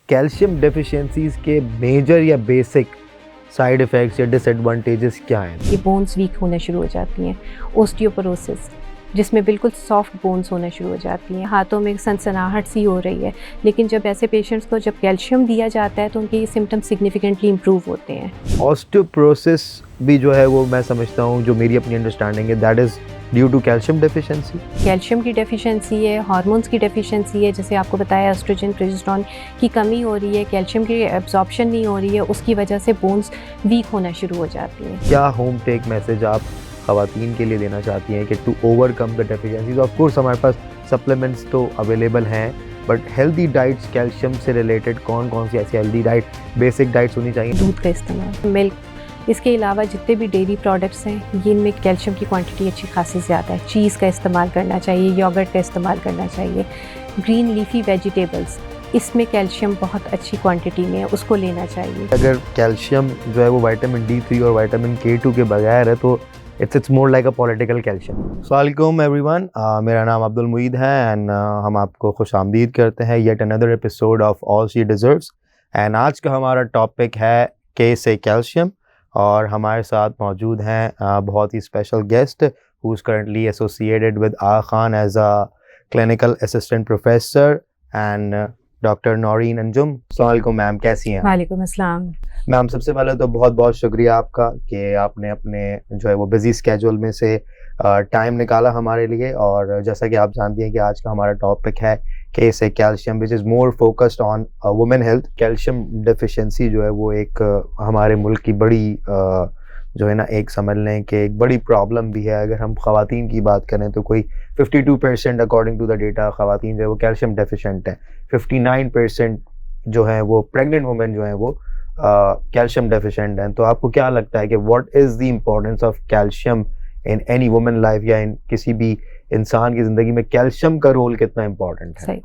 Calcium deficiencies के major या basic side effects या डिसएडवांटेजेस क्या हैं? ये बोन्स वीक होना शुरू हो जाती हैं, ओस्टियोपोरोसिस जिसमें बिल्कुल सॉफ्ट बोन्स होना शुरू हो जाती हैं, हाथों में सनसनाहट सी हो रही है। लेकिन जब ऐसे पेशेंट्स को जब कैल्शियम दिया जाता है तो उनके ये सिम्टम्स सिग्निफिकेंटली इम्प्रूव होते हैं। ऑस्टियोपोरोसिस भी जो है वो मैं समझता हूँ, जो मेरी अपनी अंडरस्टैंडिंग है, that is due to calcium deficiency. Calcium की डेफिशिएंसी है, हार्मोन्स की डेफिशिएंसी है, जैसे आपको बताया एस्ट्रोजन प्रोजेस्टेरोन की कमी हो रही है, कैल्शियम की एब्जॉर्प्शन नहीं हो रही है, उसकी वजह से बोन्स वीक होना शुरू हो जाती हैं। क्या होम टेक मैसेज आप ख़वातीन के लिए देना चाहती हैं कि to overcome the deficiencies? Of course हमारे पास सप्लीमेंट्स तो अवेलेबल हैं, बट हेल्दी डाइट्स कैल्शियम से रिलेटेड कौन कौन सी ऐसी हेल्दी डाइट, बेसिक डाइट्स होनी चाहिए? दूध का इस्तेमाल, मिल्क, इसके अलावा जितने भी डेयरी प्रोडक्ट्स हैं ये इनमें कैल्शियम की क्वांटिटी अच्छी खासी ज़्यादा है। चीज़ का इस्तेमाल करना चाहिए, योगर्ट का इस्तेमाल करना चाहिए, ग्रीन लीफी वेजिटेबल्स, इसमें कैल्शियम बहुत अच्छी क्वांटिटी में है, उसको लेना चाहिए। अगर कैल्शियम जो है वो विटामिन D3 और विटामिन K2 के बगैर है तो it's more like a political calcium. अस्सलाम एवरीवन, मेरा नाम अब्दुल मुईद है एंड हम आपको खुशामदीद करते हैं yet another episode of all she deserves. And आज का हमारा टॉपिक है के से कैल्शियम, और हमारे साथ मौजूद हैं बहुत ही special guest who is currently associated with Aga Khan as a clinical assistant professor and doctor Naureen Anjum. अस्सलाम वालेकुम मैम, कैसी हैं? वालेकुम अस्सलाम। मैम, सबसे पहले तो बहुत बहुत शुक्रिया आपका कि आपने अपने जो है वो बिज़ी स्केड्यूल में से टाइम निकाला हमारे लिए। और जैसा कि आप जानती हैं कि आज का हमारा टॉपिक है के से calcium, which is more focused on women health. Calcium deficiency जो है वो एक हमारे मुल्क की बड़ी जो है ना, एक समझ लें कि एक बड़ी प्रॉब्लम भी है। अगर हम ख़वातीन की बात करें तो कोई 52% अकॉर्डिंग टू द डेटा ख़वातीन जो है वो कैल्शियम डेफिशिएंट है। 59% जो है वो प्रेग्नेंट वुमेन जो है वो कैल्शियम डेफिशिएंट हैं। तो आपको क्या लगता है कि what is the importance of calcium in any women life, या इन किसी भी इंसान की ज़िंदगी में कैल्शियम का रोल कितना इम्पोर्टेंट है? सही,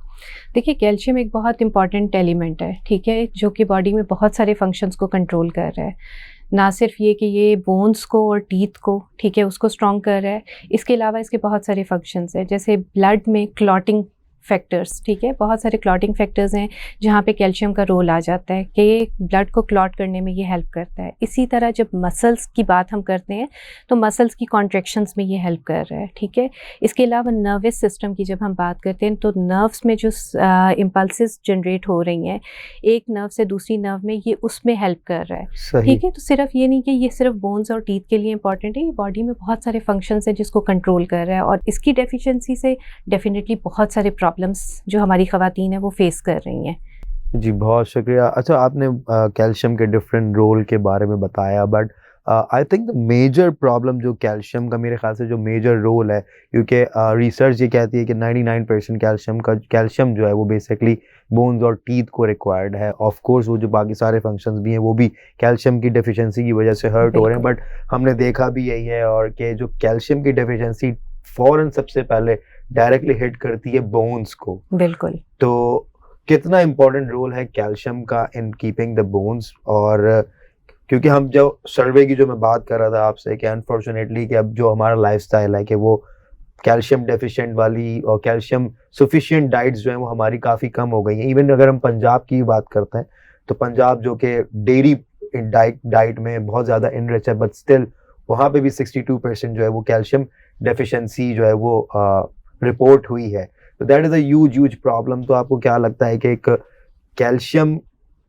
देखिए कैल्शियम एक बहुत इंपॉर्टेंट एलिमेंट है, ठीक है, जो कि बॉडी में बहुत सारे फंक्शंस को कंट्रोल कर रहा है। ना सिर्फ ये कि ये बोन्स को और टीथ को, ठीक है, उसको स्ट्रॉन्ग कर रहा है, इसके अलावा इसके बहुत सारे फंक्शंस हैं, जैसे ब्लड में क्लॉटिंग फैक्टर्स, ठीक है, बहुत सारे क्लॉटिंग फैक्टर्स हैं जहाँ पे कैल्शियम का रोल आ जाता है कि ये ब्लड को क्लॉट करने में ये हेल्प करता है। इसी तरह जब मसल्स की बात हम करते हैं तो मसल्स की कॉन्ट्रैक्शंस में ये हेल्प कर रहा है, ठीक है। इसके अलावा नर्वस सिस्टम की जब हम बात करते हैं तो नर्व्स में जो इम्पल्सेस जनरेट हो रही हैं एक नर्व से दूसरी नर्व में, ये उसमें हेल्प कर रहा है, ठीक है। तो सिर्फ ये नहीं कि ये सिर्फ बोन्स और टीथ के लिए इंपॉर्टेंट है, ये बॉडी में बहुत सारे फंक्शंस हैं जिसको कंट्रोल कर रहा है, और इसकी डेफिशिएंसी से डेफिनेटली बहुत सारे प्रॉब्लम्स जो हमारी ख़वातीन है वो फेस कर रही हैं। जी, बहुत शुक्रिया। अच्छा, आपने कैल्शियम के डिफरेंट रोल के बारे में बताया, but I think the major problem जो कैल्शियम का, मेरे ख्याल से जो मेजर रोल है, क्योंकि रिसर्च ये कहती है कि 99% कैल्शियम जो है वो बेसिकली बोन्स और टीथ को रिक्वायर्ड है। ऑफ कोर्स वो जो बाकी सारे फंक्शंस भी हैं वो भी कैल्शियम की डेफिशिएंसी की वजह से हर्ट हो रहे हैं, बट हमने देखा भी यही है और कि जो कैल्शियम की डेफिशिएंसी फ़ौरन सबसे पहले डायरेक्टली हिट करती है बोन्स को। बिल्कुल। तो कितना इम्पोर्टेंट रोल है कैल्शियम का इन कीपिंग द बोन्स? और क्योंकि हम जो सर्वे की जो मैं बात कर रहा था आपसे कि अनफॉर्चुनेटली कि अब जो हमारा लाइफस्टाइल है कि वो कैल्शियम डेफिशिएंट वाली और कैल्शियम सफिशिएंट डाइट्स जो हैं वो हमारी काफ़ी कम हो गई हैं। इवन अगर हम पंजाब की बात करते हैं तो पंजाब जो कि डेयरी डाइट में बहुत ज़्यादा इनरिच है, बट स्टिल वहाँ पे भी 62% जो है वो कैल्शियम डेफिशिएंसी जो है वो रिपोर्ट हुई है। तो that is a huge problem. तो आपको क्या लगता है कि एक कैल्शियम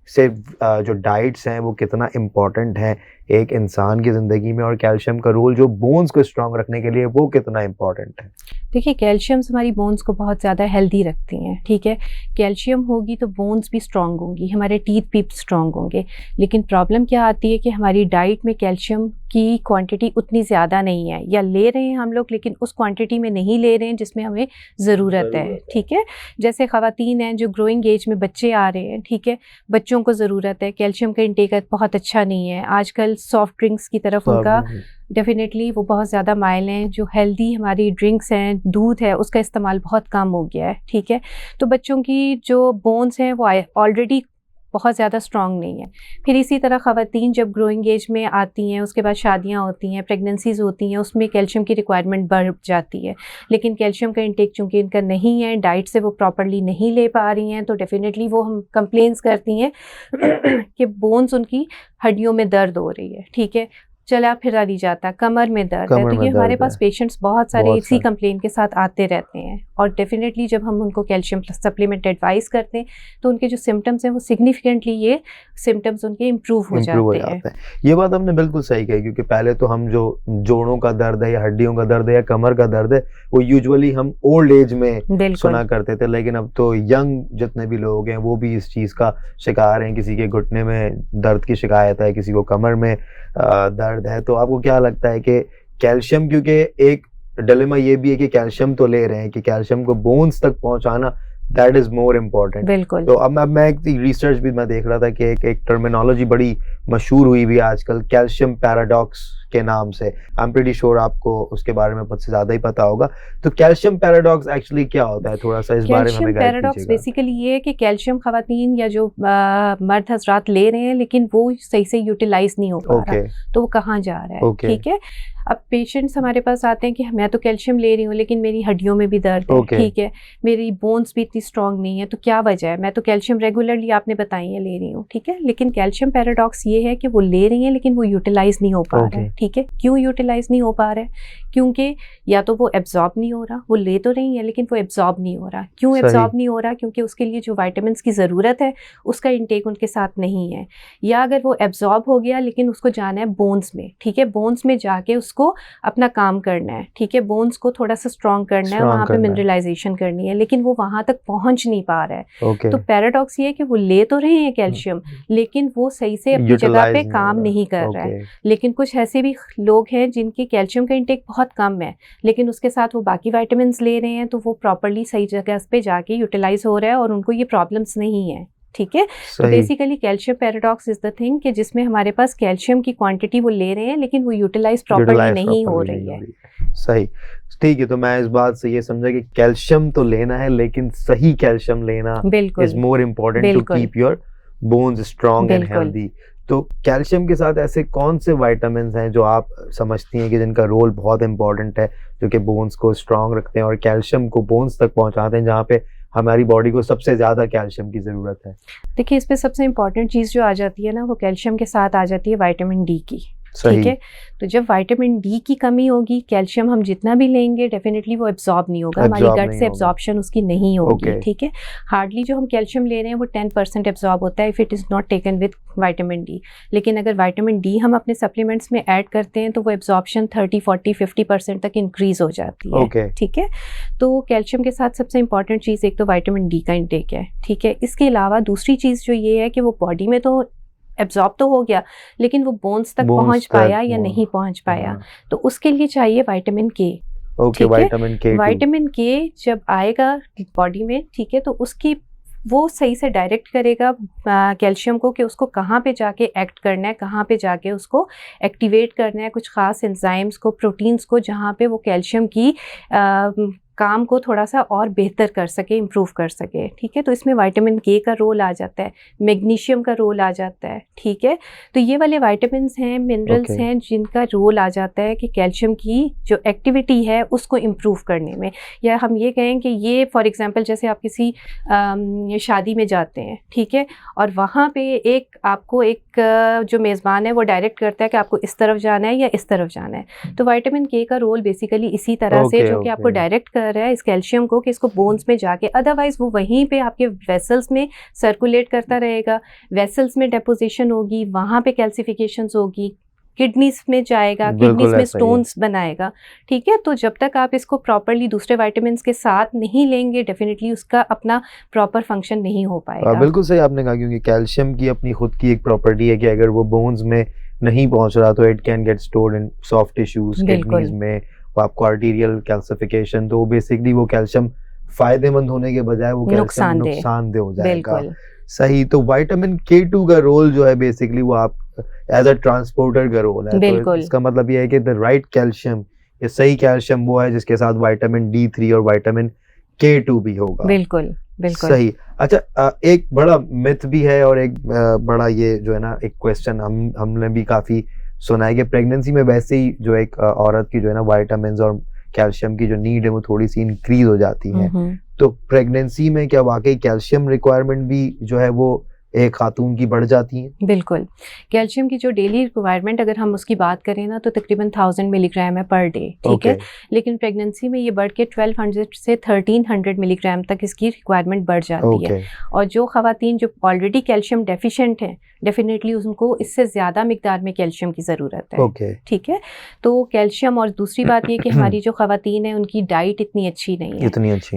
से जो डाइट्स हैं वो कितना इम्पोर्टेंट है एक इंसान की ज़िंदगी में, और कैल्शियम का रोल जो बोन्स को स्ट्रॉन्ग रखने के लिए वो कितना इम्पोर्टेंट है? देखिए कैल्शियम्स हमारी बोन्स को बहुत ज़्यादा हेल्दी रखती हैं, ठीक है। कैल्शियम होगी तो बोन्स भी स्ट्रॉन्ग होंगी, हमारे टीथ भी स्ट्रॉन्ग होंगे। लेकिन प्रॉब्लम क्या आती है कि हमारी डाइट में कैल्शियम की क्वांटिटी उतनी ज़्यादा नहीं है, या ले रहे हैं हम लोग लेकिन उस क्वांटिटी में नहीं ले रहे हैं जिसमें हमें ज़रूरत है, ठीक है। जैसे ख़वातीन हैं जो ग्रोइंग एज में बच्चे आ रहे हैं, ठीक है, बच्चों को ज़रूरत है, कैल्शियम का इंटेक बहुत अच्छा नहीं है आजकल, सॉफ्ट ड्रिंक्स की तरफ उनका डेफिनेटली वो बहुत ज़्यादा माइल हैं। जो हेल्दी हमारी ड्रिंक्स हैं, दूध है, उसका इस्तेमाल बहुत कम हो गया है, ठीक है। तो बच्चों की जो बोन्स हैं वो ऑलरेडी बहुत ज़्यादा स्ट्रॉन्ग नहीं है। फिर इसी तरह ख़वातीन जब ग्रोइंग एज में आती हैं, उसके बाद शादियाँ होती हैं, प्रेगनेंसीज़ होती हैं, उसमें कैल्शियम की रिक्वायरमेंट बढ़ जाती है। लेकिन कैल्शियम का इंटेक चूँकि इनका नहीं है, डाइट से वो प्रॉपर्ली नहीं ले पा रही हैं, तो डेफ़िनेटली वो हम कंप्लेंट्स करती हैं कि बोन्स उनकी हड्डियों में दर्द हो रही है, ठीक है? चला फिरा नहीं जाता, कमर में दर्द है। कमर तो में ये हमारे दर्द पास है। पेशेंट्स बहुत सारे बहुत इसी सारे। कंप्लेन के साथ आते रहते हैं, और डेफिनेटली जब हम उनको कैल्शियम सप्लीमेंट एडवाइस करते हैं तो उनके जो सिम्टम्स हैं वो सिग्निफिकेंटली ये सिम्टम्स उनके इम्प्रूव हो इम्प्रूव हो जाते हैं। जाते हैं। ये बात हमने बिल्कुल सही कही, क्योंकि पहले तो हम जो जोड़ों का दर्द है या हड्डियों का दर्द है या कमर का दर्द है, वो यूजुअली हम ओल्ड एज में बिल्कुल सुना करते थे, लेकिन अब तो यंग जितने भी लोग हैं वो भी इस चीज का शिकार हैं। किसी के घुटने में दर्द की शिकायत है, किसी को कमर में दर्द है। तो आपको क्या लगता है कि कैल्शियम, क्योंकि एक डिलेमा ये भी है कि कैल्शियम तो ले रहे हैं, कि कैल्शियम को बोन्स तक पहुंचाना दैट इज मोर इम्पोर्टेंट। बिल्कुल तो अब मैं एक रिसर्च भी मैं देख रहा था कि एक टर्मिनोलॉजी बड़ी मशहूर हुई भी आजकल, कैल्शियम पैराडॉक्स के नाम से। आई एम प्रीटी श्योर आपको उसके बारे में मुझसे ज्यादा ही पता होगा। तो कैल्शियम पैराडॉक्स एक्चुअली क्या होता है, थोड़ा सा इस बारे में हमें कैल्शियम गाइड पैराडॉक्स कीजिएगा। बेसिकली ये है कि कैल्शियम खवातीन या जो मर्द हजरात ले रहे हैं लेकिन वो सही से यूटिलाइज नहीं हो पा रहा, ओके तो वो कहाँ जा रहा है, ओके ठीक है? अब पेशेंट्स हमारे पास आते हैं कि मैं तो कैल्शियम ले रही हूँ लेकिन मेरी हड्डियों में भी दर्द है, ओके ठीक है, मेरी बोन्स भी इतनी स्ट्रांग नहीं है, तो क्या वजह है? मैं तो कैल्शियम रेगुलरली आपने बताई है ले रही हूँ, ठीक है, लेकिन कैल्शियम पैराडॉक्स ये है कि वो ले रही हैं लेकिन वो यूटिलाइज नहीं हो पा रहा है, ओके ठीक है? क्यों यूटिलाइज नहीं हो पा रहा है? क्योंकि या तो वो एब्जॉर्ब नहीं हो रहा, वो ले तो रही है लेकिन वो एब्जॉर्ब नहीं हो रहा। क्यों सही एब्जॉर्ब नहीं हो रहा? क्योंकि उसके लिए जो विटामिन की ज़रूरत है उसका इंटेक उनके साथ नहीं है, या अगर वो एब्जॉर्ब हो गया लेकिन उसको जाना है बोन्स में, ठीक है, बोन्स में जाके उसको अपना काम करना है, ठीक है, बोन्स को थोड़ा सा स्ट्रॉन्ग करना है, स्ट्रॉन्ग वहाँ पे करना है। मिनरलाइजेशन करनी है, लेकिन वो वहाँ तक पहुँच नहीं पा रहा है। ओके तो पैराडॉक्स ये है कि वो ले तो रहे हैं कैल्शियम लेकिन वो सही से अपनी जगह यूटिलाइज पे नहीं हो काम रहा। नहीं कर रहा है। ओके लेकिन कुछ ऐसे भी लोग हैं जिनके कैल्शियम का इंटेक बहुत कम है लेकिन उसके साथ वो बाकी विटामिन्स ले रहे हैं, तो वो प्रॉपर्ली सही जगह पे जाके यूटिलाइज हो रहा है और उनको ये प्रॉब्लम्स नहीं है, ठीक है? तो सही basically calcium paradox is the thing कि जिसमें हमारे पास कैल्शियम की क्वांटिटी वो ले रहे हैं लेकिन वो यूटिलाइज प्रॉपर्ली यूटिलाइज नहीं हो प्रॉपर्ली रही नहीं है। हो रही है। सही, ठीक है। तो मैं इस बात से ये समझा कि कैल्शियम तो लेना है, लेकिन सही कैल्शियम लेना इज बिल्कुल मोर इम्पोर्टेंट टू बिल्कुल keep your bones strong and बिल्कुल। हेल्दी। तो कैल्शियम के साथ ऐसे कौन से विटामिन हैं जो आप समझती हैं कि जिनका रोल बहुत इंपॉर्टेंट है, जो कि बोन्स को स्ट्रांग रखते हैं और कैल्शियम को बोन्स तक पहुंचाते हैं, जहाँ पे हमारी बॉडी को सबसे ज्यादा कैल्शियम की जरूरत है? देखिए इस पे सबसे इम्पॉर्टेंट चीज़ जो आ जाती है ना वो कैल्शियम के साथ आ जाती है विटामिन डी की, ठीक सही है? तो जब विटामिन डी की कमी होगी, कैल्शियम हम जितना भी लेंगे डेफिनेटली वो एब्जॉर्ब नहीं होगा, हमारी एब्जॉर्ब गट नहीं से होगा। एब्जॉर्प्शन उसकी नहीं होगी, ओके ठीक है? हार्डली जो हम कैल्शियम ले रहे हैं वो 10% एब्जॉर्ब होता है if it is not taken with vitamin D. लेकिन अगर विटामिन डी हम अपने सप्लीमेंट्स में ऐड करते हैं तो वो एब्जॉर्प्शन 30, 40, 50% तक इंक्रीज हो जाती है, ओके ठीक है? तो कैल्शियम के साथ सबसे इंपॉर्टेंट चीज़ एक तो विटामिन डी का इंटेक है, ठीक है? इसके अलावा दूसरी चीज़ जो ये है कि वो बॉडी में तो एब्जॉर्ब तो हो गया लेकिन वो बोन्स तक बोन्स पहुंच तक पाया या नहीं पहुंच पाया, तो उसके लिए चाहिए विटामिन के, ओके ठीक है? विटामिन के विटामिन के जब आएगा बॉडी में, ठीक है, तो उसकी वो सही से डायरेक्ट करेगा कैल्शियम को कि उसको कहाँ पे जाके एक्ट करना है, कहाँ पे जाके उसको एक्टिवेट करना है, कुछ ख़ास एंजाइम्स को, प्रोटीन्स को, जहाँ पे वो कैल्शियम की काम को थोड़ा सा और बेहतर कर सके, इम्प्रूव कर सके, ठीक है? तो इसमें विटामिन के का रोल आ जाता है, मैग्नीशियम का रोल आ जाता है, ठीक है? तो ये वाले विटामिन्स हैं, मिनरल्स ओके हैं जिनका रोल आ जाता है कि कैल्शियम की जो एक्टिविटी है उसको इम्प्रूव करने में। या हम ये कहें कि ये फॉर एग्जांपल जैसे आप किसी शादी में जाते हैं, ठीक है, और वहाँ पे एक आपको एक जो मेज़बान है वो डायरेक्ट करता है कि आपको इस तरफ जाना है या इस तरफ जाना है, तो विटामिन के का रोल बेसिकली इसी तरह से ओके जो कि आपको ओके डायरेक्ट कर रहा है इस कैल्शियम को कि इसको बोन्स में जाके, अदरवाइज वो वहीं पे आपके वेसल्स में सर्कुलेट करता रहेगा, वेसल्स में डेपोजिशन होगी, वहाँ पे कैल्सिफिकेशंस होगी, किडनीज में जाएगा, किडनीज बिल्कुल में ऐसा ही है। स्टोन्स बनाएगा, ठीक है? तो जब तक आप इसको प्रॉपरली दूसरे विटामिन्स के साथ नहीं लेंगे डेफिनेटली उसका अपना प्रॉपर फंक्शन नहीं हो पाएगा। बिल्कुल सही आपने कहा, क्योंकि कैल्शियम की अपनी खुद की एक प्रॉपर्टी है कि अगर वो बोन्स में नहीं पहुंच रहा तो it can get stored in soft tissues, बिल्कुल किडनीज में, वो आपको आर्टीरियल कैल्सिफिकेशन, तो बेसिकली वो कैल्शियम फायदेमंद होने के बजाय वो कैल्शियम नुकसानदेह, नुकसानदेह हो जाएगा। बिल्कुल सही। तो विटामिन K2 का रोल जो है बेसिकली वो आप एज अ ट्रांसपोर्टर का रोल है, तो बिल्कुल इसका मतलब ये है कि द राइट कैल्शियम, ये सही कैल्शियम वो है जिसके साथ विटामिन D3 और विटामिन K2 भी होगा। बिल्कुल बिल्कुल। सही। अच्छा, एक बड़ा मिथ भी है और एक बड़ा ये जो है ना एक क्वेश्चन हमने भी काफी सुना है कि प्रेगनेंसी में वैसे ही जो एक औरत की जो है ना विटामिन्स और कैल्शियम की जो नीड है वो थोड़ी सी इंक्रीज हो जाती है। तो प्रेगनेंसी में क्या वाकई कैल्शियम रिक्वायरमेंट भी जो है वो एक खातून की बढ़ जाती है? बिल्कुल। कैल्शियम की जो डेली रिक्वायरमेंट अगर हम उसकी बात करें ना तो तकरीबन 1000 मिलीग्राम है पर डे, ठीक है? लेकिन प्रेगनेंसी में ये बढ़ के 1200 से 1300 मिलीग्राम तक इसकी रिक्वायरमेंट बढ़ जाती है। और जो ख़वातीन जो ऑलरेडी कैल्शियम डेफिशिएंट हैं, डेफिनेटली उनको इससे ज़्यादा मिकदार में कैल्शियम की ज़रूरत है, ठीक है? तो कैल्शियम, और दूसरी बात ये कि हमारी जो ख़वातीन हैं उनकी डाइट इतनी अच्छी नहीं है,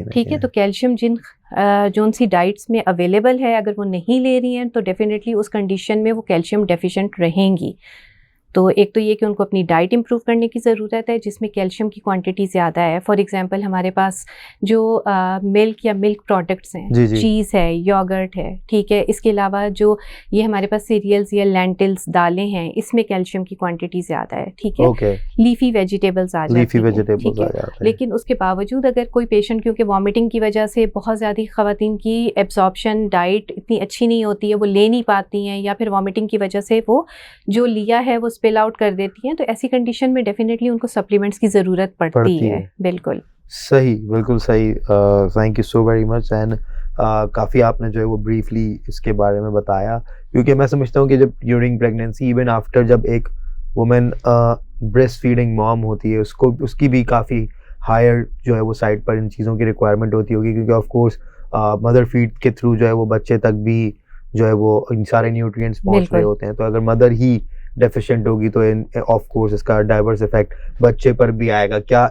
ठीक है? तो कैल्शियम जो सी डाइट्स में अवेलेबल है, अगर वो नहीं ले रही हैं तो डेफिनेटली उस कंडीशन में वो कैल्शियम डेफिशिएंट रहेंगी। तो एक तो ये कि उनको अपनी डाइट इम्प्रूव करने की ज़रूरत है जिसमें कैल्शियम की क्वांटिटी ज़्यादा है। फॉर एग्जांपल हमारे पास जो मिल्क या मिल्क प्रोडक्ट्स हैं, चीज़ है, योगर्ट है, ठीक है? इसके अलावा जो ये हमारे पास सीरियल्स या लेंटिल्स, दालें हैं, इसमें कैल्शियम की क्वांटिटी ज़्यादा है, ठीक है? लीफी वेजिटेबल्स आ जाती हैं, ठीक है? लेकिन उसके बावजूद अगर कोई पेशेंट, क्योंकि वॉमिटिंग की वजह से बहुत ज़्यादा ख़वातीन की एब्जॉर्प्शन डाइट इतनी अच्छी नहीं होती है, वो ले नहीं पाती हैं, या फिर वॉमिटिंग की वजह से वो जो लिया है वो स्पिल आउट कर देती हैं, तो ऐसी कंडीशन में डेफिनेटली उनको सप्लीमेंट्स की ज़रूरत पड़ती है। बिल्कुल सही, बिल्कुल सही। Thank you so very much. And काफ़ी आपने जो है वो ब्रीफली इसके बारे में बताया, क्योंकि मैं समझता हूँ कि जब ड्यूरिंग प्रेगनेंसी, इवन आफ्टर, जब एक वुमेन ब्रेस्ट फीडिंग मॉम होती है उसको उसकी भी काफ़ी हायर जो है वो साइड पर इन चीज़ों की रिक्वायरमेंट होती होगी, क्योंकि ऑफ कोर्स मदर फीड के थ्रू जो है वो बच्चे तक भी जो है वो इन सारे न्यूट्रिएंट्स पहुंच रहे होते हैं। तो अगर मदर ही डेफिशिएंट होगी तो इन ऑफ कोर्स इसका डाइवर्स इफेक्ट बच्चे पर भी आएगा। क्या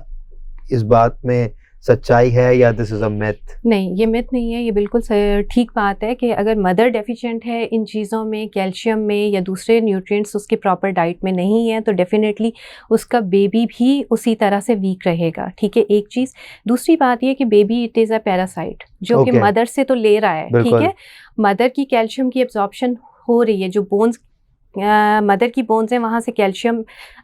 इस बात में सच्चाई है या दिस इज अ मिथ? नहीं, ये मिथ नहीं है, ये बिल्कुल ठीक बात है कि अगर मदर डेफिशिएंट है इन चीज़ों में, कैल्शियम में या दूसरे न्यूट्रिएंट्स उसकी प्रॉपर डाइट में नहीं है, तो डेफिनेटली उसका बेबी भी उसी तरह से वीक रहेगा, ठीक है? एक चीज़। दूसरी बात ये कि baby it is a parasite जो कि मदर से तो ले रहा है, ठीक है? मदर की कैल्शियम की एब्जॉर्प्शन हो रही है, जो बोन्स मदर की बोन्स हैं वहाँ से कैल्शियम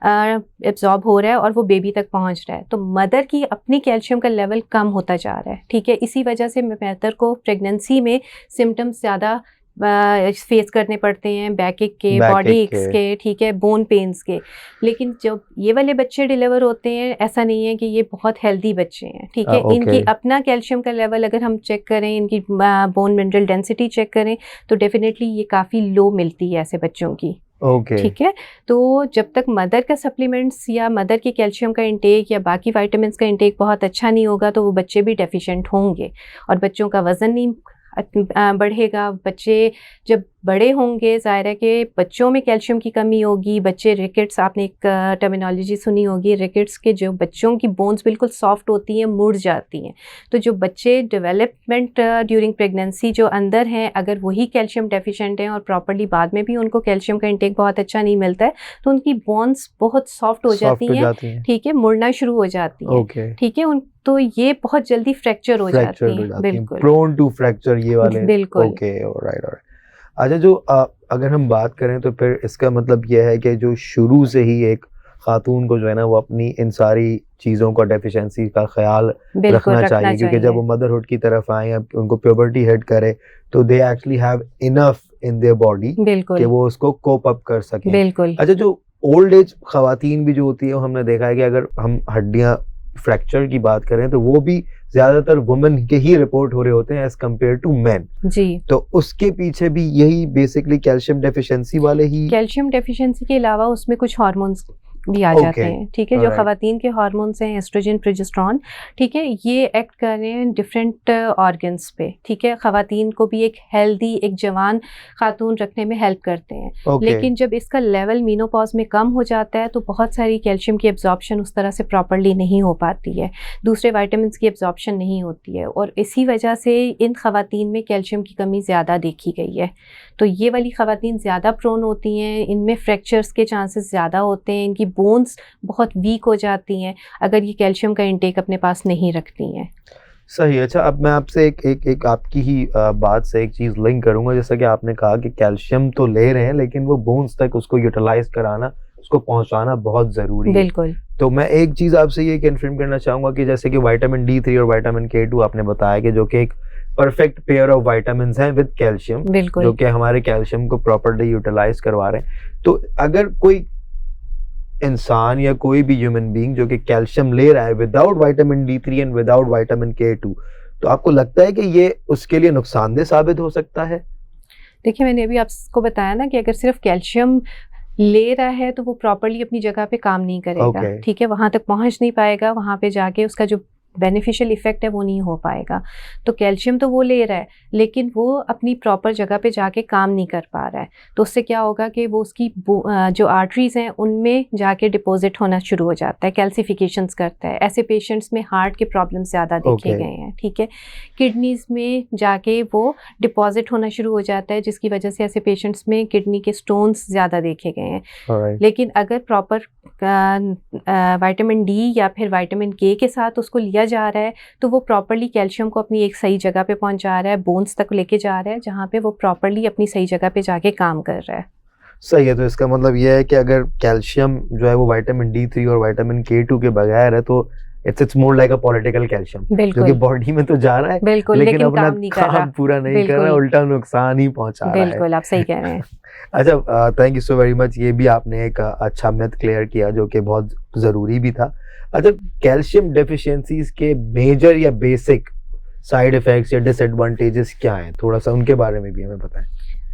एब्जॉर्ब हो रहा है और वो बेबी तक पहुँच रहा है, तो मदर की अपनी कैल्शियम का लेवल कम होता जा रहा है, ठीक है? इसी वजह से मदर को प्रेगनेंसी में सिम्टम्स ज़्यादा फेस करने पड़ते हैं, बैक एक के, बॉडी एक्स के, ठीक है, बोन पेन्स के। लेकिन जब ये वाले बच्चे डिलीवर होते हैं, ऐसा नहीं है कि ये बहुत हेल्दी बच्चे हैं, ठीक है? इनकी अपना कैल्शियम का लेवल अगर हम चेक करें, इनकी बोन मिनरल डेंसिटी चेक करें, तो डेफिनेटली ये काफ़ी लो मिलती है ऐसे बच्चों की, ठीक है? तो जब तक मदर का सप्लीमेंट्स या मदर की कैल्शियम का इंटेक या बाकी विटामिन्स का इंटेक बहुत अच्छा नहीं होगा, तो वो बच्चे भी डेफिशिएंट होंगे और बच्चों का वज़न नहीं बढ़ेगा। बच्चे जब बड़े होंगे, ज़ाहिर है कि बच्चों में कैल्शियम की कमी होगी। बच्चे रिकेट्स, आपने एक टर्मिनोलॉजी सुनी होगी, रिकेट्स के जो बच्चों की बोन्स बिल्कुल सॉफ्ट होती हैं, मुड़ जाती हैं। तो जो बच्चे डेवलपमेंट ड्यूरिंग प्रेगनेंसी जो अंदर हैं, अगर वही कैल्शियम डेफिशिएंट हैं और प्रॉपर्ली बाद में भी उनको कैल्शियम का इंटेक बहुत अच्छा नहीं मिलता है, तो उनकी बोन्स बहुत सॉफ्ट हो जाती हैं, ठीक है? मुड़ना शुरू हो जाती हैं, ठीक है? तो ये बहुत जल्दी फ्रैक्चर हो जाती हैं, बिल्कुल प्रोन टू फ्रैक्चर ये वाले, बिल्कुल। ऑलराइट। अच्छा, जो अगर हम बात करें तो फिर इसका मतलब यह है कि जो शुरू से ही एक खातून को जो है ना वो अपनी इन सारी चीज़ों का डेफिशिएंसी का ख्याल रखना चाहिए, क्योंकि जब वो मदरहुड की तरफ आए या उनको प्यूबर्टी हिट करे तो they actually have enough in their body कि वो उसको कोप अप कर सकें। बिल्कुल। अच्छा, जो ओल्ड एज खवातीन भी जो होती है, हमने देखा है कि अगर हम हड्डियां फ्रैक्चर की बात करें तो वो भी ज्यादातर वुमेन के ही रिपोर्ट हो रहे होते हैं एज कम्पेयर टू मेन जी। तो उसके पीछे भी यही बेसिकली कैल्शियम डेफिशिएंसी वाले ही, कैल्शियम डेफिशिएंसी के अलावा उसमें कुछ हार्मोन्स भी आ जाते हैं, ठीक है? जो खवातीन के हार्मोन्स हैं, एस्ट्रोजन, प्रोजेस्टेरोन, ठीक है, ये एक्ट कर रहे हैं डिफरेंट ऑर्गन्स पे, ठीक है? खवातीन को भी एक हेल्दी, एक जवान खातून रखने में हेल्प करते हैं। लेकिन जब इसका लेवल मीनोपॉज में कम हो जाता है तो बहुत सारी कैल्शियम की एब्जॉर्प्शन उस तरह से प्रॉपर्ली नहीं हो पाती है, दूसरे विटामिन्स की एब्जॉर्प्शन नहीं होती है, और इसी वजह से इन खवातीन में कैल्शियम की कमी ज़्यादा देखी गई है। तो ये वाली खवातीन ज़्यादा प्रोन होती हैं, इनमें फ्रैक्चर्स के चांसेस ज़्यादा होते हैं, इनकी बोन्स बहुत वीक हो जाती हैं अगर ये कैल्शियम का इंटेक अपने पास नहीं रखती हैं। सही। अच्छा, अब मैं आपसे एक आपकी ही बात से एक चीज़ लिंक करूंगा, जैसा कि आपने कहा कि कैल्शियम तो ले रहे हैं लेकिन वो बोन्स तक उसको यूटिलाइज कराना, उसको पहुंचाना बहुत ज़रूरी है। बिल्कुल। तो मैं एक चीज़ आपसे ये कंफर्म करना चाहूँगा कि जैसे कि विटामिन D3 और विटामिन K2 आपने बताया कि जो कि एक परफेक्ट पेयर ऑफ विटामिन्स हैं विद कैल्शियम, बिल्कुल जो कि हमारे कैल्शियम को प्रॉपर्ली यूटिलाइज करवा रहे हैं। तो अगर कोई इंसान या कोई भी ह्यूमन बीइंग जो कि कैल्शियम ले रहा है without vitamin D3 and without vitamin K2, तो आपको लगता है कि ये उसके लिए नुकसानदेह साबित हो सकता है? देखिए, मैंने अभी आपको बताया ना कि अगर सिर्फ कैल्शियम ले रहा है तो वो प्रॉपर्ली अपनी जगह पे काम नहीं करेगा। Okay. ठीक है, वहाँ तक पहुँच नहीं पाएगा, वहाँ पे जाके उसका जो बेनिफिशियल इफेक्ट है वो नहीं हो पाएगा। तो कैल्शियम तो वो ले रहा है, लेकिन वो अपनी प्रॉपर जगह पे जाके काम नहीं कर पा रहा है। तो उससे क्या होगा कि वो उसकी जो आर्टरीज हैं उनमें जाके डिपॉजिट होना शुरू हो जाता है, कैल्सिफिकेशंस करता है। ऐसे पेशेंट्स में हार्ट के प्रॉब्लम ज़्यादा देखे Okay. गए हैं। ठीक है, किडनीज में जाके वो डिपॉजिट होना शुरू हो जाता है, जिसकी वजह से ऐसे पेशेंट्स में किडनी के स्टोन्स ज़्यादा देखे गए हैं। Alright. लेकिन अगर प्रॉपर विटामिन डी या फिर विटामिन के साथ उसको लिया जा रहा है तो वो प्रॉपर्ली कैल्शियम को अपनी एक सही जगह पे पहुंचा रहा है, बोन्स तक लेके जा रहा है, जहाँ पे वो प्रॉपर्ली अपनी सही जगह पे जाके काम कर रहा है। सही है। तो इसका मतलब ये है कि अगर कैल्शियम जो है वो विटामिन D3 और विटामिन K2 के बगैर है तो it's more like a political calcium, जो कि बिल्कुल बॉडी में तो जा रहा है बिल्कुल, लेकिन अपना काम नहीं कर रहा। काम पूरा नहीं कर रहा है, बिल्कुल उल्टा नुकसान ही पहुंचा रहा है। बिल्कुल, आप सही कह रहे हैं। अच्छा, thank you so very much. ये भी आपने एक अच्छा मिथ क्लियर किया जो कि बहुत ज़रूरी भी था। अच्छा, कैल्शियम डेफिशिएंसीज के मेजर या बेसिक साइड इफ़ेक्ट्स या डिसएडवांटेजेस क्या हैं? थोड़ा-सा उनके बारे में भी हमें बताएं।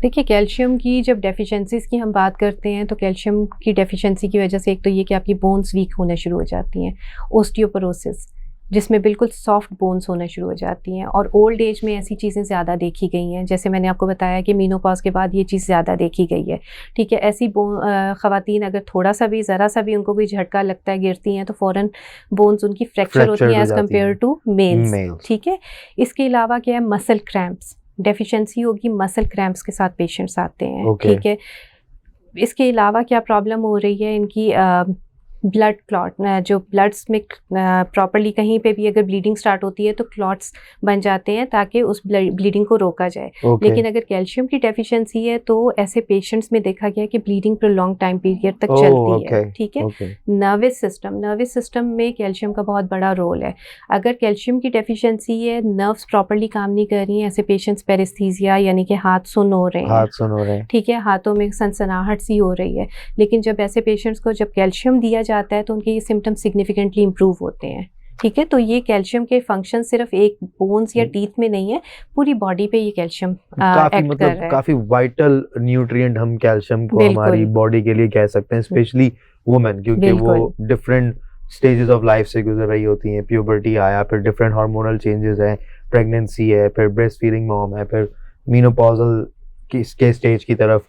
देखिए, कैल्शियम की जब डेफिशिएंसीज़ की हम बात करते हैं तो कैल्शियम की डेफिशिएंसी की वजह से एक तो ये कि आपकी बोन्स वीक होना शुरू हो जाती हैं, ओस्टियोपोरोसिस, जिसमें बिल्कुल सॉफ्ट बोन्स होना शुरू हो जाती हैं। और ओल्ड एज में ऐसी चीज़ें ज़्यादा देखी गई हैं, जैसे मैंने आपको बताया कि मेनोपॉज के बाद ये चीज़ ज़्यादा देखी गई है। ठीक है, ऐसी ख़वातीन अगर थोड़ा सा भी ज़रा सा भी उनको कोई झटका लगता है, गिरती हैं, तो फ़ौरन बोन्स उनकी फ्रैक्चर होती हैं एज़ कम्पेयर टू मेल्स। ठीक है, इसके अलावा क्या है, मसल क्रैम्प्स, डेफिशिएंसी होगी, मसल क्रैम्प्स के साथ पेशेंट्स आते हैं। Okay. ठीक है, इसके अलावा क्या प्रॉब्लम हो रही है इनकी, ब्लड क्लॉट, जो ब्लड्स में प्रॉपर्ली कहीं पे भी अगर ब्लीडिंग स्टार्ट होती है तो क्लॉट्स बन जाते हैं ताकि उस ब्लीडिंग को रोका जाए। Okay. लेकिन अगर कैल्शियम की डेफिशिएंसी है तो ऐसे पेशेंट्स में देखा गया कि ब्लीडिंग पर लॉन्ग टाइम पीरियड तक चलती है। ठीक है, Okay. नर्वस सिस्टम में कैल्शियम का बहुत बड़ा रोल है। अगर कैल्शियम की डेफिशिएंसी है, नर्व्स प्रॉपर्ली काम नहीं कर रही हैं, ऐसे पेशेंट्स पेरिस्थीसिया यानी कि हाथ सुन हो रहे हैं। ठीक है, हाथों में सनसनाहट सी हो रही है। लेकिन जब ऐसे पेशेंट्स को जब कैल्शियम दिया जाता है तो उनके ये सिम्टम्स सिग्निफिकेंटली इंप्रूव होते हैं। ठीक है, तो ये कैल्शियम के फंक्शन सिर्फ एक बोन्स या टीथ में नहीं है, पूरी बॉडी पे ये कैल्शियम एक्ट कर रहा है। काफी वाइटल न्यूट्रिएंट हम कैल्शियम को बिल्कुल। हमारी बॉडी के लिए कह सकते हैं, स्पेशली वुमेन, क्योंकि वो डिफरेंट स्टेजेस ऑफ लाइफ से गुजर रही होती हैं। प्यूबर्टी आया, फिर डिफरेंट हार्मोनल चेंजेस है, प्रेगनेंसी है, फिर ब्रेस्ट फीडिंग मॉम है, फिर मीनोपॉजल के स्टेज की तरफ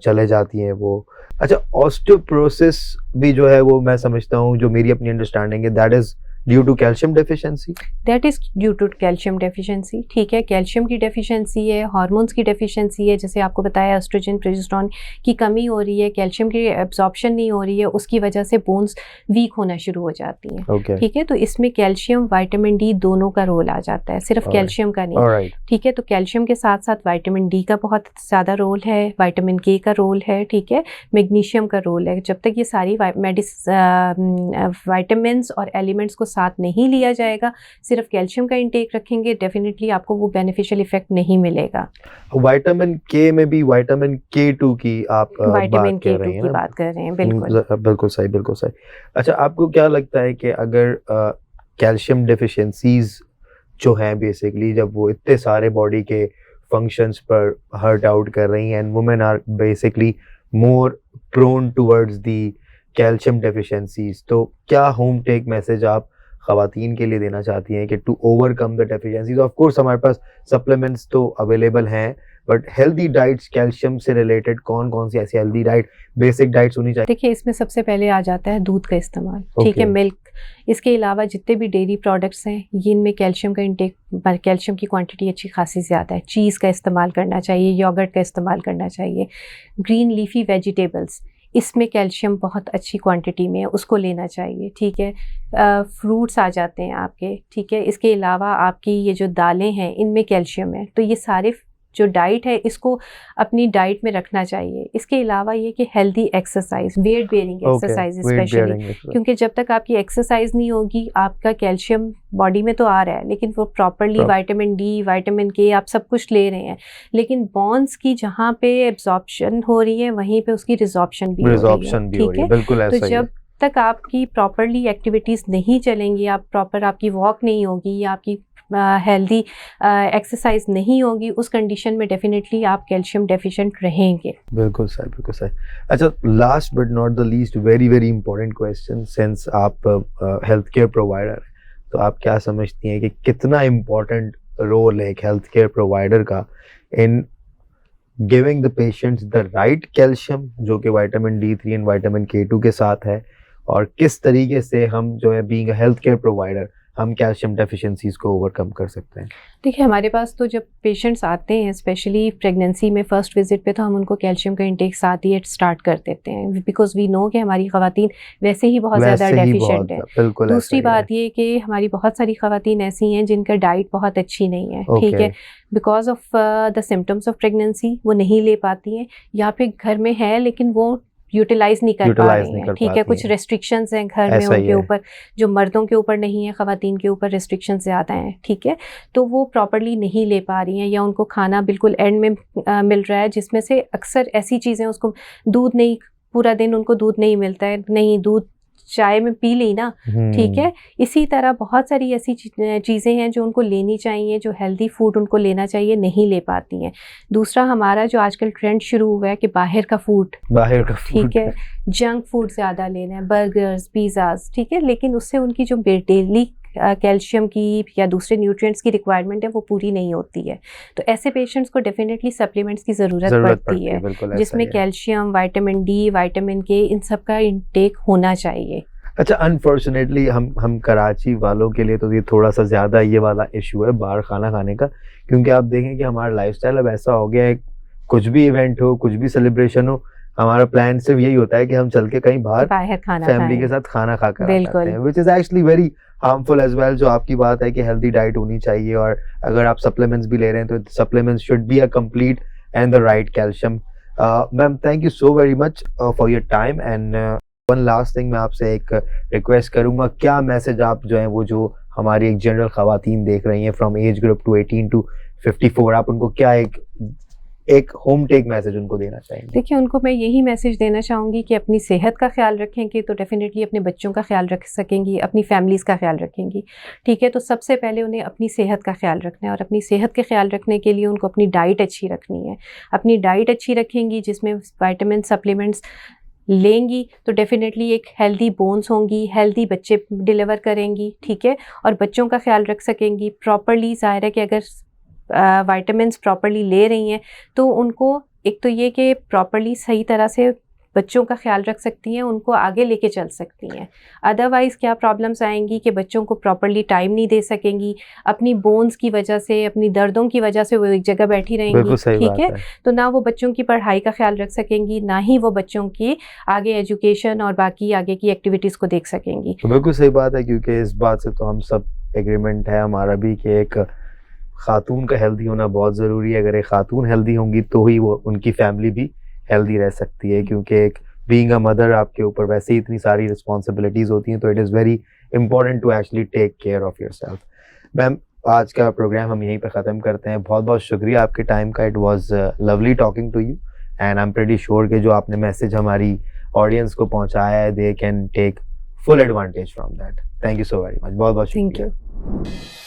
चले जाती हैं वो। अच्छा, ऑस्टियोपोरोसिस भी जो है वो मैं समझता हूँ, जो मेरी अपनी अंडरस्टैंडिंग है, that is due to calcium deficiency. That is due to calcium deficiency. ठीक है, कैल्शियम की डेफिशिएंसी है, हार्मोन्स की डेफिशिएंसी है, जैसे आपको बताया एस्ट्रोजन प्रोजेस्टेरोन की कमी हो रही है, कैल्शियम की एब्जॉर्प्शन नहीं हो रही है, उसकी वजह से बोन्स वीक होना शुरू हो जाती हैं। Okay. ठीक है, तो इसमें कैल्शियम विटामिन डी दोनों का रोल आ जाता है, सिर्फ कैल्शियम का नहीं। Alright. ठीक है, तो कैल्शियम के साथ साथ विटामिन डी का बहुत ज़्यादा रोल है, विटामिन के का रोल है। ठीक है, मैग्नीशियम का रोल है। जब तक ये सारी विटामिन्स और एलिमेंट्स को साथ नहीं लिया जाएगा, सिर्फ कैल्शियम का इंटेक रखेंगे, डेफिनेटली आपको वो बेनिफिशियल इफेक्ट नहीं मिलेगा। विटामिन के में भी विटामिन K2 की आप विटामिन बात कर रही K2 हैं की ना? बात कर रहे हैं, बिल्कुल बिल्कुल सही, बिल्कुल सही। अच्छा, आपको क्या लगता है कि अगर कैल्शियम डेफिशिएंसीज जो हैं बेसिकली, जब वो इतने सारे बॉडी के फंक्शंस पर हर्ट आउट कर रही हैं, and women are basically more prone towards the calcium deficiencies, तो क्या होम टेक मैसेज आप ख़वातीन के लिए देना चाहती हैं कि to overcome the deficiencies? Of course हमारे पास सप्लीमेंट्स तो अवेलेबल हैं, बट हेल्दी डाइट्स कैल्शियम से रिलेटेड कौन कौन सी ऐसी हेल्दी डाइट, बेसिक डाइट्स होनी चाहिए? देखिए, इसमें सबसे पहले आ जाता है दूध का इस्तेमाल। ठीक है, Okay. मिल्क। इसके अलावा जितने भी डेयरी प्रोडक्ट्स हैं, ये इनमें कैल्शियम का इंटेक, कैल्शियम की क्वांटिटी अच्छी खासी ज़्यादा है। चीज़ का इस्तेमाल करना चाहिए, योगर्ट का इस्तेमाल करना चाहिए। ग्रीन लीफी वेजिटेबल्स, इसमें कैल्शियम बहुत अच्छी क्वांटिटी में है, उसको लेना चाहिए। ठीक है, फ्रूट्स आ जाते हैं आपके। ठीक है, इसके अलावा आपकी ये जो दालें हैं, इनमें कैल्शियम है, तो ये सारे जो डाइट है इसको अपनी डाइट में रखना चाहिए। इसके अलावा ये कि healthy exercise, weight bearing exercise specially, क्योंकि जब तक आपकी एक्सरसाइज नहीं होगी आपका कैल्शियम बॉडी में तो आ रहा है लेकिन वो प्रॉपरली विटामिन डी, विटामिन के आप सब कुछ ले रहे हैं, लेकिन बोन्स की जहाँ पे एब्जॉर्प्शन हो रही है वहीं पे उसकी रिजॉर्प्शन भी हो रही है, ठीक है। बिल्कुल ऐसा तो जब तक आपकी प्रॉपरली एक्टिविटीज़ नहीं चलेंगी, आप प्रॉपर आपकी वॉक नहीं होगी या आपकी हेल्दी एक्सरसाइज नहीं होगी, उस कंडीशन में डेफिनेटली आप कैल्शियम डेफिशिएंट रहेंगे। बिल्कुल सही, बिल्कुल सही। अच्छा, last but not the least, very very important question, since आप हेल्थ केयर प्रोवाइडर हैं, तो आप क्या समझती हैं कि कितना इम्पोर्टेंट रोल है एक हेल्थ केयर प्रोवाइडर का in giving the patients the right calcium, जो कि vitamin D3 and vitamin K2 के साथ है, और किस तरीके से हम जो है being a health care provider हम कैल्शियम डेफिशिएंसीज को ओवरकम कर सकते हैं? देखिए, हमारे पास तो जब पेशेंट्स आते हैं स्पेशली प्रेगनेंसी में फर्स्ट विजिट पे, तो हम उनको कैल्शियम का इंटेक साथ ही स्टार्ट कर देते हैं, बिकॉज वी नो कि हमारी ख़वातीन वैसे ही बहुत ज़्यादा डेफिशिएंट है। दूसरी बात ये कि हमारी बहुत सारी ख़वातीन ऐसी हैं जिनका डाइट बहुत अच्छी नहीं है, ठीक है, because of the symptoms of pregnancy वो नहीं ले पाती हैं, या फिर घर में है लेकिन वो यूटिलाइज नहीं कर पा रही हैं, ठीक है, कुछ रेस्ट्रिक्शंस हैं घर में उनके ऊपर, जो मर्दों के ऊपर नहीं है, ख़वातीन के ऊपर रेस्ट्रिक्शन ज़्यादा हैं, ठीक है, तो वो प्रॉपरली नहीं ले पा रही हैं, या उनको खाना बिल्कुल एंड में मिल रहा है, जिसमें से अक्सर ऐसी चीज़ें, उसको दूध नहीं, पूरा दिन उनको दूध नहीं मिलता है, नहीं दूध चाय में पी ली ना, ठीक है। इसी तरह बहुत सारी ऐसी चीज़ें हैं जो उनको लेनी चाहिए, जो हेल्दी फूड उनको लेना चाहिए, नहीं ले पाती हैं। दूसरा, हमारा जो आजकल ट्रेंड शुरू हुआ है कि बाहर का फूड, ठीक है, जंक फूड ज़्यादा लेना है, बर्गर्स, पिज़्ज़ाज, ठीक है, लेकिन उससे उनकी जो डेली कैल्शियम की या दूसरे न्यूट्रिएंट्स की रिक्वायरमेंट है वो पूरी नहीं होती है। तो ऐसे पेशेंट्स को डेफिनेटली सप्लीमेंट्स की ज़रूरत पड़ती है, जिसमें calcium, vitamin D, vitamin K, इन सब का इंटेक होना चाहिए। अच्छा, अनफॉर्चुनेटली हम कराची वालों के लिए तो ये थोड़ा सा ज़्यादा ये वाला इशू है बाहर खाना खाने का, क्योंकि आप देखें कि हमारा लाइफस्टाइल अब ऐसा हो गया है, कुछ भी इवेंट हो, कुछ भी सेलिब्रेशन हो, हमारा प्लान सिर्फ यही होता है कि हम चल के कहीं बाहर खाना फैमिली के साथ खाना खाकर आते हैं, which is actually very harmful as well. जो आपकी बात है कि हेल्दी डाइट होनी चाहिए, और अगर आप सप्लीमेंट्स भी ले रहे हैं तो supplements should be a complete and the right calcium. Ma'am, thank you so very much for your time, and one last thing, मैं आपसे एक रिक्वेस्ट करूंगा, क्या मैसेज आप जो है वो जो हमारी एक जनरल खवातीन देख रही हैं from age group to 18 to 54, आप उनको क्या एक होम टेक मैसेज उनको देना चाहेंगे? देखिए, उनको मैं यही मैसेज देना चाहूँगी कि अपनी सेहत का ख्याल रखेंगे तो डेफिनेटली अपने बच्चों का ख्याल रख सकेंगी, अपनी फैमिलीज़ का ख्याल रखेंगी, ठीक है। तो सबसे पहले उन्हें अपनी सेहत का ख्याल रखना है, और अपनी सेहत के ख्याल रखने के लिए उनको अपनी डाइट अच्छी रखनी है। अपनी डाइट अच्छी रखेंगी जिसमें विटामिन सप्लीमेंट्स लेंगी तो डेफिनेटली एक हेल्दी बोन्स होंगी, हेल्दी बच्चे डिलीवर करेंगी, ठीक है, और बच्चों का ख्याल रख सकेंगी प्रॉपरली। ज़ाहिर है कि अगर विटामिन्स प्रॉपरली ले रही हैं तो उनको एक तो ये कि प्रॉपरली सही तरह से बच्चों का ख्याल रख सकती हैं, उनको आगे लेके चल सकती हैं। अदरवाइज़ क्या प्रॉब्लम्स आएंगी कि बच्चों को प्रॉपरली टाइम नहीं दे सकेंगी, अपनी बोन्स की वजह से, अपनी दर्दों की वजह से वो एक जगह बैठी रहेंगी, ठीक है। तो ना वो बच्चों की पढ़ाई का ख्याल रख सकेंगी, ना ही वो बच्चों की आगे एजुकेशन और बाकी आगे की एक्टिविटीज़ को देख सकेंगी। तो बिल्कुल सही बात है, क्योंकि इस बात से तो हम सब एग्रीमेंट है हमारा भी कि एक खातून का हेल्दी होना बहुत ज़रूरी है। अगर एक खातून हेल्दी होंगी तो ही वो उनकी फैमिली भी हेल्दी रह सकती है, क्योंकि एक बीइंग अ मदर आपके ऊपर वैसे ही इतनी सारी रिस्पॉन्सिबिलिटीज़ होती हैं, तो it is very important to actually take care of yourself. Ma'am, आज का प्रोग्राम हम यहीं पे ख़त्म करते हैं। बहुत बहुत शुक्रिया आपके टाइम का, it was lovely talking to you, and I am pretty sure कि जो आपने मैसेज हमारी ऑडियंस को पहुंचाया है, they can take full advantage from that. Thank you so very much, बहुत बहुत शुक्रिया। Thank you.